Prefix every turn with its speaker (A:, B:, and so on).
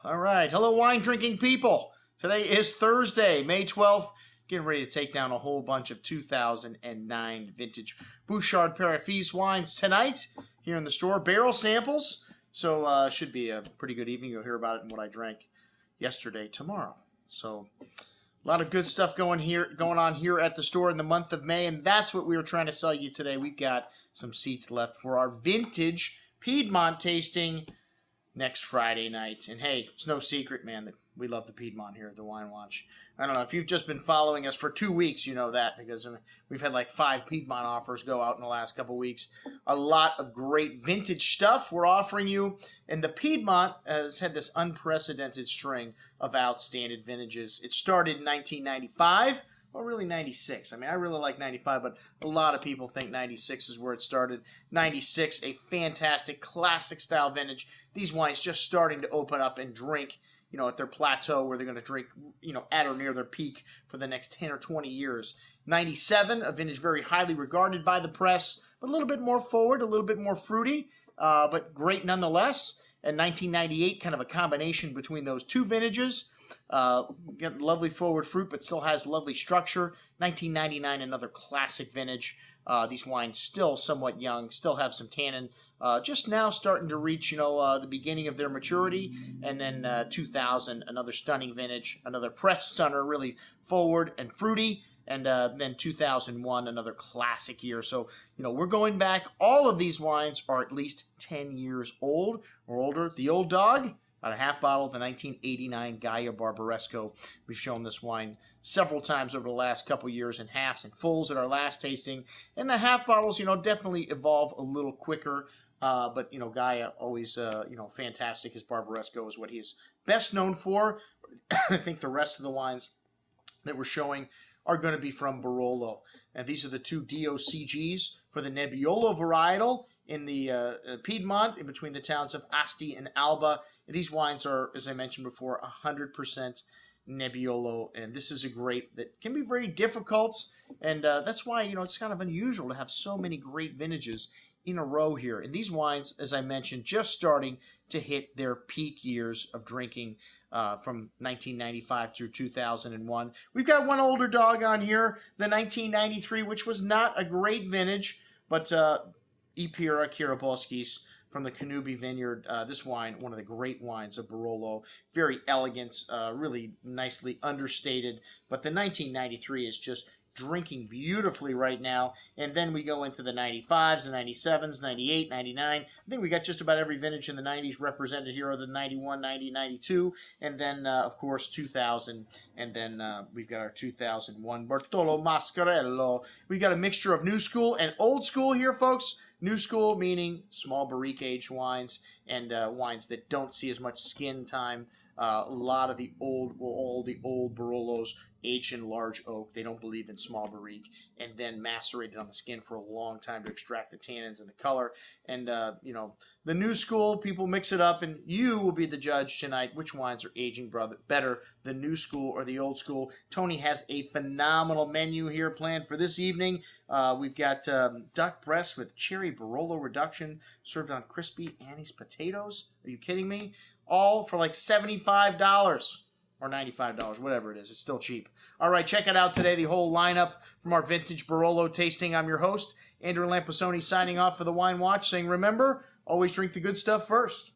A: All right. Hello, wine drinking people. Today is Thursday, May 12th. Getting ready to take down a whole bunch of 2009 vintage Bouchard Parafis wines tonight here in the store. Barrel samples. So should be a pretty good evening. You'll hear about it in what I drank yesterday tomorrow. So a lot of good stuff going on here at the store in the month of May, and that's what we were trying to sell you today. We've got some seats left for our vintage Piedmont tasting next Friday night. And hey, it's no secret, man, that we love the Piedmont here at the Wine Watch. I don't know, if you've just been following us for 2 weeks, you know that, because we've had like 5 Piedmont offers go out in the last couple weeks. A lot of great vintage stuff we're offering you, and the Piedmont has had this unprecedented string of outstanding vintages. It started in 1995. Well, really 96. I mean, I really like 95, but a lot of people think 96 is where it started. 96, a fantastic classic style vintage. These wines just starting to open up and drink, you know, at their plateau where they're going to drink, you know, at or near their peak for the next 10 or 20 years. 97, a vintage very highly regarded by the press, but a little bit more forward, a little bit more fruity, but great nonetheless. And 1998, kind of a combination between those two vintages. Got lovely forward fruit, but still has lovely structure. 1999, another classic vintage. These wines still somewhat young, still have some tannin. Just now starting to reach, you know, the beginning of their maturity. And then 2000, another stunning vintage, another press stunner, really forward and fruity. And then 2001, another classic year. So, you know, we're going back. All of these wines are at least 10 years old or older. The Old Dog, about a half bottle of the 1989 Gaia Barbaresco. We've shown this wine several times over the last couple years in halves and fulls at our last tasting. And the half bottles, you know, definitely evolve a little quicker. But, you know, Gaia always, you know, fantastic. His Barbaresco is what he's best known for. I think the rest of the wines that we're showing are going to be from Barolo. And these are the two DOCGs for the Nebbiolo varietal in the Piedmont, in between the towns of Asti and Alba. And these wines are, as I mentioned before, 100% Nebbiolo. And this is a grape that can be very difficult. And that's why, you know, it's kind of unusual to have so many great vintages in a row here. And these wines, as I mentioned, just starting to hit their peak years of drinking from 1995 through 2001. We've got one older dog on here, the 1993, which was not a great vintage, but Epira Kiraboskis from the Kanubi Vineyard. This wine, one of the great wines of Barolo. Very elegant, really nicely understated. But the 1993 is just drinking beautifully right now. And then we go into the 95s, the 97s, 98, 99. I think we got just about every vintage in the 90s represented here, or the 91, 90, 92. And then, of course, 2000. And then we've got our 2001 Bartolo Mascarello. We got a mixture of new school and old school here, folks. New school meaning small barrique aged wines and wines that don't see as much skin time. A lot of the old Barolos aged in large oak. They don't believe in small barrique, and then macerated on the skin for a long time to extract the tannins and the color. And you know, the new school, people mix it up, and you will be the judge tonight which wines are aging better, the new school or the old school. Tony has a phenomenal menu here planned for this evening. We've got duck breast with cherry Barolo reduction served on crispy Annie's potatoes. Are you kidding me? All for like $75 or $95, whatever it is. It's still cheap. All right, check it out today, the whole lineup from our vintage Barolo tasting. I'm your host, Andrew Lamposoni, signing off for the Wine Watch, saying remember, always drink the good stuff first.